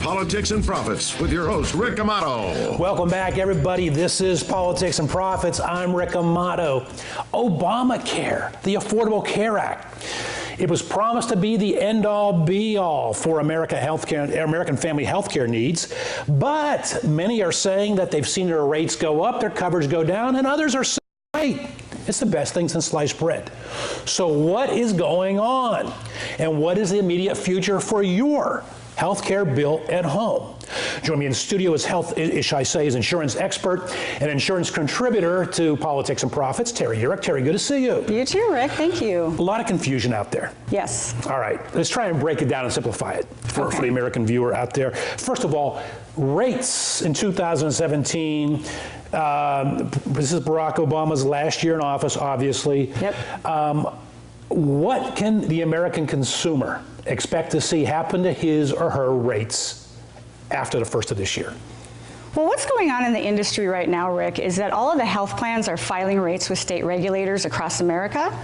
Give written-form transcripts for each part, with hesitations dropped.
Politics and Profits with your host, Rick Amato. Welcome back, everybody. This is Politics and Profits. I'm Rick Amato. Obamacare, the Affordable Care Act. It was promised to be the end-all, be-all for American family health care needs, but many are saying that they've seen their rates go up, their coverage go down, and others are saying, wait, it's the best thing since sliced bread. So what is going on? And what is the immediate future for your healthcare bill at home? Joining me in the studio is is insurance expert and insurance contributor to Politics and Profits, Terri Yurek. Terri, good to see you. You too, Rick. Thank you. A lot of confusion out there. Yes. All right, let's try and break it down and simplify it for the American viewer out there. First of all, rates in 2017. This is Barack Obama's last year in office, obviously. Yep. What can the American consumer expect to see happen to his or her rates after the first of this year? Well, what's going on in the industry right now, Rick, is that all of the health plans are filing rates with state regulators across America,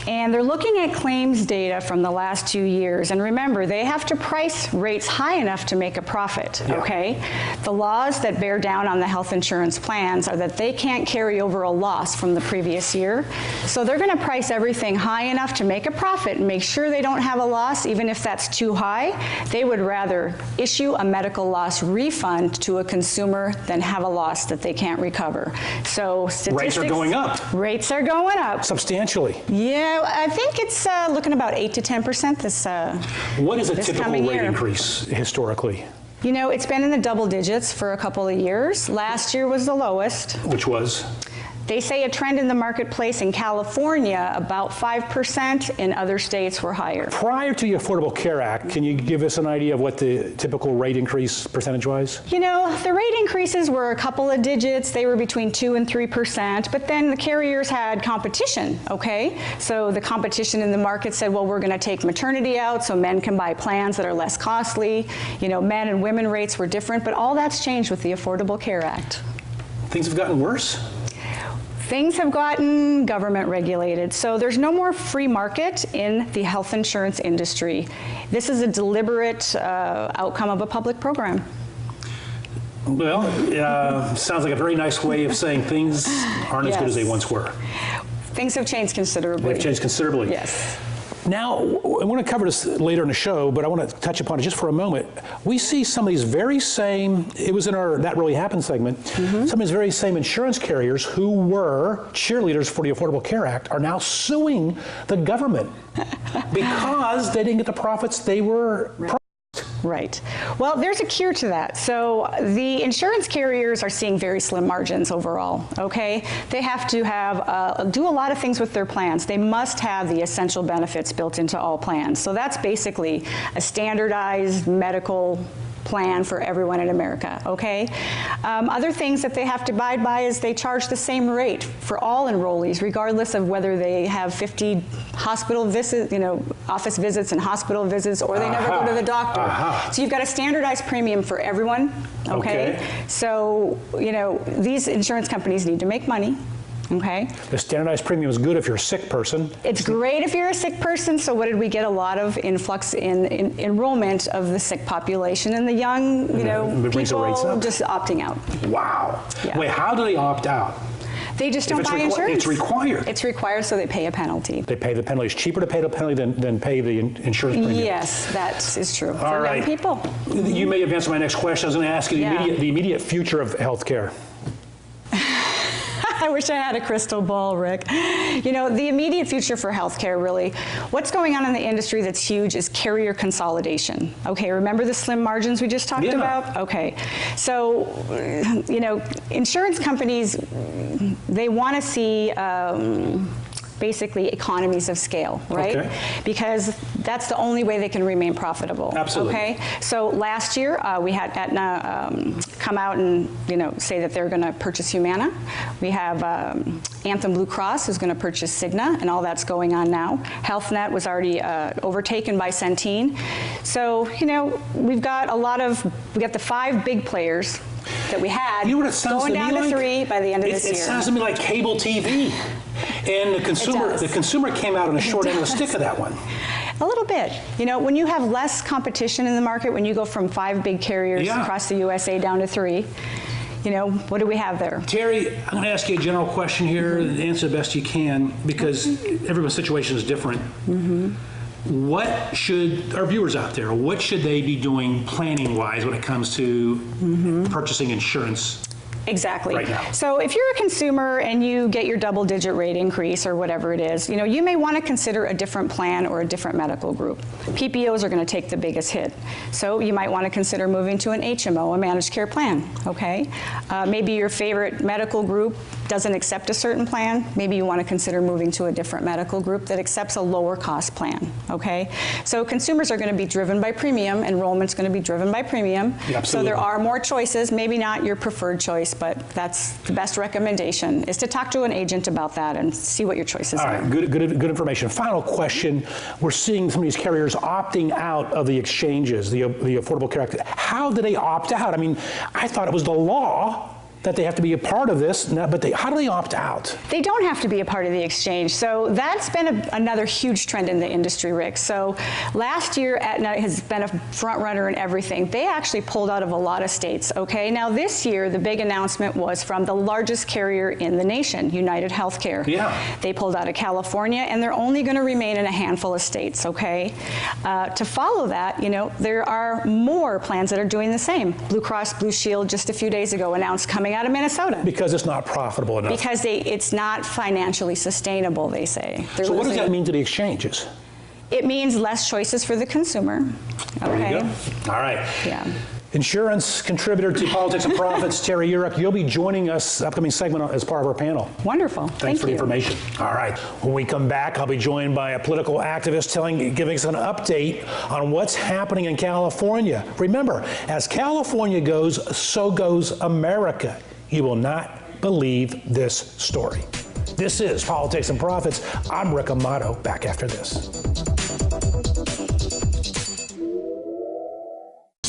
and they're looking at claims data from the last 2 years. And remember, they have to price rates high enough to make a profit, okay? The laws that bear down on the health insurance plans are that they can't carry over a loss from the previous year. So they're going to price everything high enough to make a profit and make sure they don't have a loss, even if that's too high. They would rather issue a medical loss refund to a consumer than have a loss that they can't recover. So rates are going up. Rates are going up. Substantially. Yeah, I think it's looking about 8 to 10% this What is a typical rate year. increase historically? You know, it's been in the double digits for a couple of years. Last year was the lowest. Which was? They say a trend in the marketplace in California, about 5%, in other states were higher. Prior to the Affordable Care Act, can you give us an idea of what the typical rate increase percentage-wise? You know, the rate increases were a couple of digits. They were between 2 and 3%, but then the carriers had competition, okay? So the competition in the market said, well, we're gonna take maternity out so men can buy plans that are less costly. You know, men and women rates were different, but all that's changed with the Affordable Care Act. Things have gotten worse? Things have gotten government regulated, so there's no more free market in the health insurance industry. This is a deliberate outcome of a public program. Well, sounds like a very nice way of saying things aren't as good as they once were. Things have changed considerably. They've changed considerably. Yes. Now, I want to cover this later in the show, but I want to touch upon it just for a moment. We see some of these very same, it was in our That Really Happened segment, some of these very same insurance carriers who were cheerleaders for the Affordable Care Act are now suing the government because they didn't get the profits they were promised. Right. Well, there's a cure to that. So the insurance carriers are seeing very slim margins overall, okay? They have to have, do a lot of things with their plans. They must have the essential benefits built into all plans. So that's basically a standardized medical plan for everyone in America, okay? Other things that they have to abide by is they charge the same rate for all enrollees, regardless of whether they have 50 hospital visits, you know, office visits and hospital visits, or they never go to the doctor. So you've got a standardized premium for everyone, okay? So, you know, these insurance companies need to make money. Okay. The standardized premium is good if you're a sick person. It's great if you're a sick person. So what did we get? A lot of influx in enrollment of the sick population and the young, you know, people just opting out. Wow. Yeah. Wait, how do they opt out? They just don't buy insurance. It's required. It's required, so they pay a penalty. They pay the penalty. It's cheaper to pay the penalty than pay the insurance premium. Yes, that is true. All right. Young people. You may have answered my next question. I was going to ask you the immediate future of healthcare. I wish I had a crystal ball, Rick. You know, the immediate future for healthcare, really, what's going on in the industry that's huge is carrier consolidation. Okay, remember the slim margins we just talked about? Okay, so, you know, insurance companies, they want to see basically economies of scale, right? Okay. Because that's the only way they can remain profitable. Absolutely. Okay. So last year we had Aetna come out and say that they're going to purchase Humana. We have Anthem Blue Cross who's going to purchase Cigna, and all that's going on now. HealthNet was already overtaken by Centene. So we've got the 5 big players that we had going down to 3 by the end of this year. It sounds to me like cable TV. And the consumer came out on the short end of the stick of that one. A little bit. You know, when you have less competition in the market, when you go from 5 big carriers across the USA down to 3, you know, what do we have there? Terry, I'm going to ask you a general question here. Answer the best you can, because everyone's situation is different. What should our viewers out there, what should they be doing planning-wise when it comes to purchasing insurance? Exactly. Right now. So if you're a consumer and you get your double-digit rate increase or whatever it is, you know, you may want to consider a different plan or a different medical group. PPOs are going to take the biggest hit. So you might want to consider moving to an HMO, a managed care plan, okay? Maybe your favorite medical group doesn't accept a certain plan. Maybe you want to consider moving to a different medical group that accepts a lower cost plan, okay? So consumers are going to be driven by premium, enrollment's going to be driven by premium. Yeah, so there are more choices, maybe not your preferred choice, but that's the best recommendation, is to talk to an agent about that and see what your choices are. All right, good information. Final question. We're seeing some of these carriers opting out of the exchanges, the Affordable Care Act. How do they opt out? I mean, I thought it was the law that they have to be a part of this, but how do they opt out? They don't have to be a part of the exchange. So that's been another huge trend in the industry, Rick. So last year, Aetna has been a front runner in everything. They actually pulled out of a lot of states, okay? Now this year, the big announcement was from the largest carrier in the nation, United Healthcare. Yeah. They pulled out of California, and they're only going to remain in a handful of states, okay? To follow that, you know, there are more plans that are doing the same. Blue Cross Blue Shield just a few days ago announced coming out of Minnesota. Because it's not profitable enough. Because it's not financially sustainable, they say. So what does that mean to the exchanges? It means less choices for the consumer. Okay. There you go. All right. Yeah. Insurance contributor to Politics and Profits, Terri Yurek. You'll be joining us upcoming segment as part of our panel. Wonderful. Thanks for the information. All right. When we come back, I'll be joined by a political activist giving us an update on what's happening in California. Remember, as California goes, so goes America. You will not believe this story. This is Politics and Profits. I'm Rick Amato. Back after this.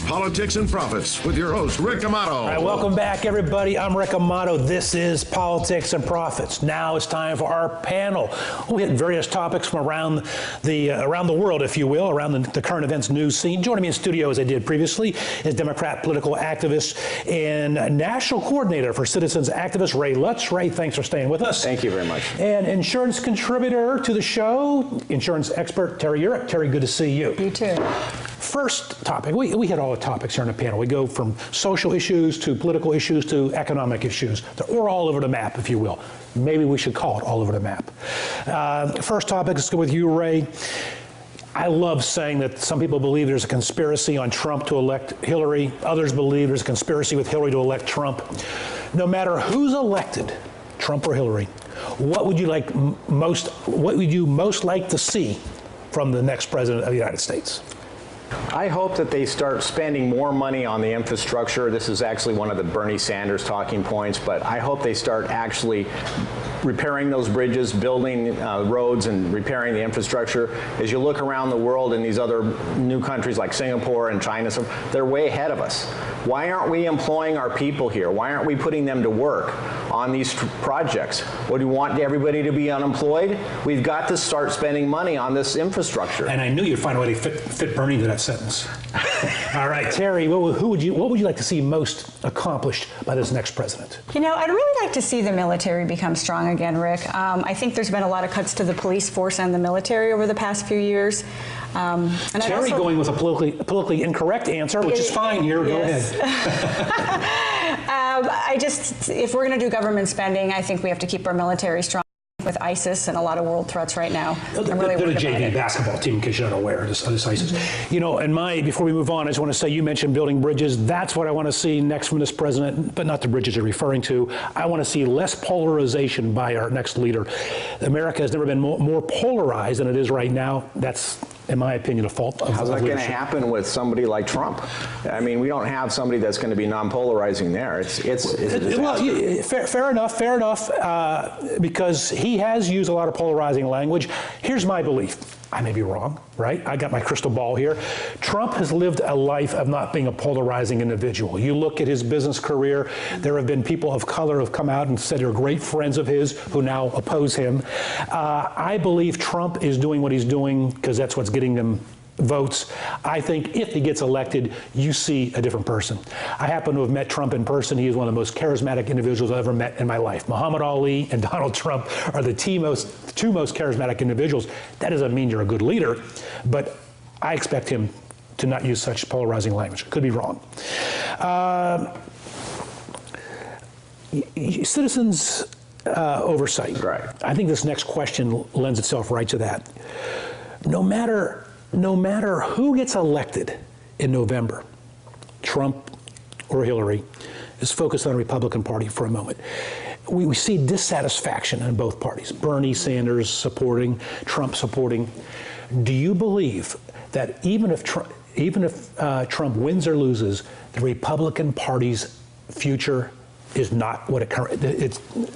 Politics and Profits with your host, Rick Amato. All right, welcome back, everybody. I'm Rick Amato. This is Politics and Profits. Now it's time for our panel. We hit various topics from around the world, if you will, around the current events news scene. Joining me in studio, as I did previously, is Democrat political activist and national coordinator for Citizens Activist Ray Lutz. Ray, thanks for staying with us. Thank you very much. And insurance contributor to the show, insurance expert Terri Yurek. Terri, good to see you. You too. First topic, we hit all the topics here on the panel. We go from social issues to political issues to economic issues. We're all over the map, if you will. Maybe we should call it all over the map. First topic, let's go with you, Ray. I love saying that some people believe there's a conspiracy on Trump to elect Hillary. Others believe there's a conspiracy with Hillary to elect Trump. No matter who's elected, Trump or Hillary, what would you most like to see from the next president of the United States? I hope that they start spending more money on the infrastructure. This is actually one of the Bernie Sanders talking points, but I hope they start actually repairing those bridges, building roads, and repairing the infrastructure. As you look around the world in these other new countries like Singapore and China, they're way ahead of us. Why aren't we employing our people here? Why aren't we putting them to work on these projects? What do you want everybody to be unemployed? We've got to start spending money on this infrastructure. And I knew you'd find a way to fit Bernie into that sentence. All right, Terri, what would you like to see most accomplished by this next president? You know, I'd really like to see the military become strong again, Rick. I think there's been a lot of cuts to the police force and the military over the past few years. And Terri going with a politically incorrect answer, which is fine here. Yes. Go ahead. If we're going to do government spending, I think we have to keep our military strong. With ISIS and a lot of world threats right now. I'm really they're the JV basketball team, in case you're not aware of this ISIS. You know, before we move on, I just want to say, you mentioned building bridges. That's what I want to see next from this president, but not the bridges you're referring to. I want to see less polarization by our next leader. America has never been more polarized than it is right now. That's, in my opinion, a fault of How's that going to happen with somebody like Trump? I mean, we don't have somebody that's going to be non-polarizing there. It's well, fair enough, because he has used a lot of polarizing language. Here's my belief. I may be wrong, right? I got my crystal ball here. Trump has lived a life of not being a polarizing individual. You look at his business career, there have been people of color who have come out and said they're great friends of his who now oppose him. I believe Trump is doing what he's doing because that's what's getting them votes. I think if he gets elected, you see a different person. I happen to have met Trump in person. He is one of the most charismatic individuals I've ever met in my life. Muhammad Ali and Donald Trump are the two most charismatic individuals. That doesn't mean you're a good leader, but I expect him to not use such polarizing language. Could be wrong. Citizens oversight. Right. I think this next question lends itself right to that. No matter who gets elected in November, Trump or Hillary, is focused on the Republican Party for a moment. We see dissatisfaction in both parties. Bernie Sanders supporting, Trump supporting. Do you believe that even if Trump wins or loses, the Republican Party's future is not what it currently,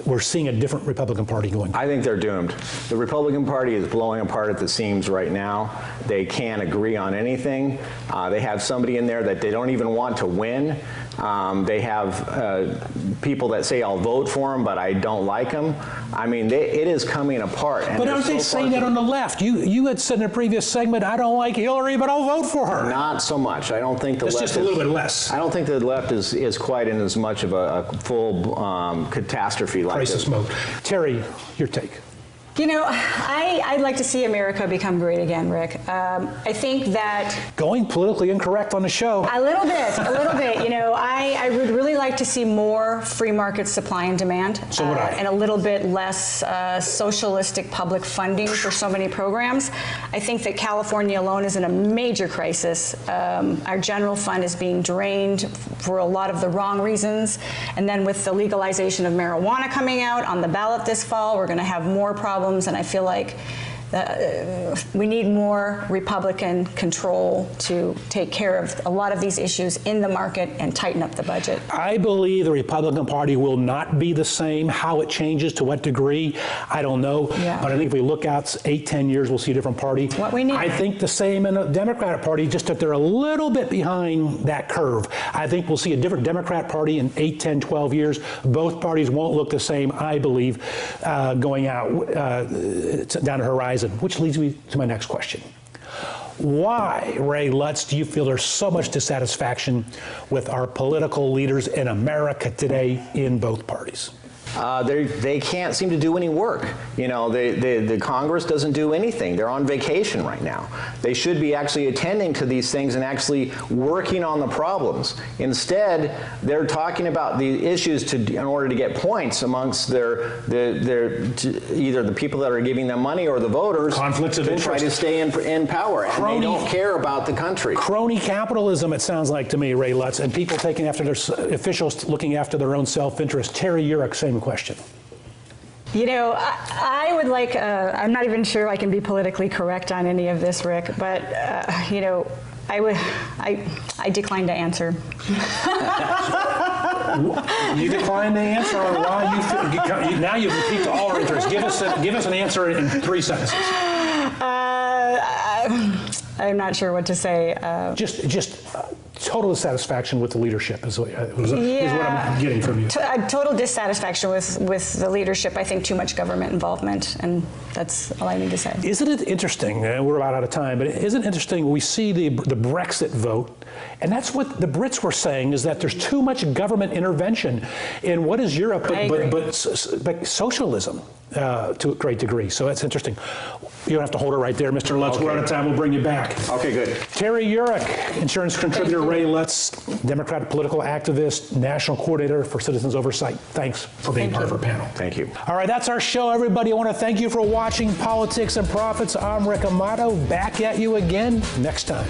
we're seeing a different Republican Party going. I think they're doomed. The Republican Party is blowing apart at the seams right now. They can't agree on anything. They have somebody in there that they don't even want to win. They have people that say, I'll vote for him, but I don't like him. I mean, it is coming apart. But aren't they saying that on the left? You had said in a previous segment, I don't like Hillary, but I'll vote for her. Not so much. I don't think the left just a little bit less. I don't think the left is quite in as much of a full catastrophe like Crisis this. mode. Terry, your take. You know, I'd like to see America become great again, Rick. I think that... Going politically incorrect on the show. A little bit. You know, I would really like to see more free market supply and demand. So would I. And a little bit less socialistic public funding for so many programs. I think that California alone is in a major crisis. Our general fund is being drained for a lot of the wrong reasons. And then with the legalization of marijuana coming out on the ballot this fall, we're going to have more problems. And I feel like we need more Republican control to take care of a lot of these issues in the market and tighten up the budget. I believe the Republican Party will not be the same. How it changes, to what degree, I don't know. Yeah. But I think if we look out 8-10 years, we'll see a different party. What we need. I think the same in the Democratic Party, just that they're a little bit behind that curve. I think we'll see a different Democrat Party in 8, 10, 12 years. Both parties won't look the same, I believe, going out down the horizon. Which leads me to my next question. Why, Ray Lutz, do you feel there's so much dissatisfaction with our political leaders in America today in both parties? They can't seem to do any work. You know, the Congress doesn't do anything. They're on vacation right now. They should be actually attending to these things and actually working on the problems. Instead, they're talking about the issues in order to get points amongst either the people that are giving them money or the voters. Conflicts of interest. Try to stay in power. And they don't care about the country. Crony capitalism, it sounds like to me, Ray Lutz, and people taking after their officials looking after their own self-interest. Terri Yurek, same question. You know, I would like, I'm not even sure I can be politically correct on any of this, Rick, but, you know, I decline to answer. You decline to answer on why you feel, now you've piqued all our interest. Give us an answer in 3 sentences. I'm not sure what to say. Just total dissatisfaction with the leadership is what I'm getting from you. Total dissatisfaction with the leadership. I think too much government involvement, and that's all I need to say. Isn't it interesting, we're about out of time, but isn't it interesting, we see the Brexit vote, and that's what the Brits were saying, is that there's too much government intervention in what is Europe, but socialism to a great degree. So it's interesting. You don't have to hold it right there, Mr. Lutz. Okay. We're out of time. We'll bring you back. Okay, good. Terri Yurek, insurance contributor. Ray Lutz, Democratic political activist, national coordinator for Citizens Oversight. Thanks for being part of our panel. Thank you. All right, that's our show, everybody. I want to thank you for watching Politics and Profits. I'm Rick Amato. Back at you again next time.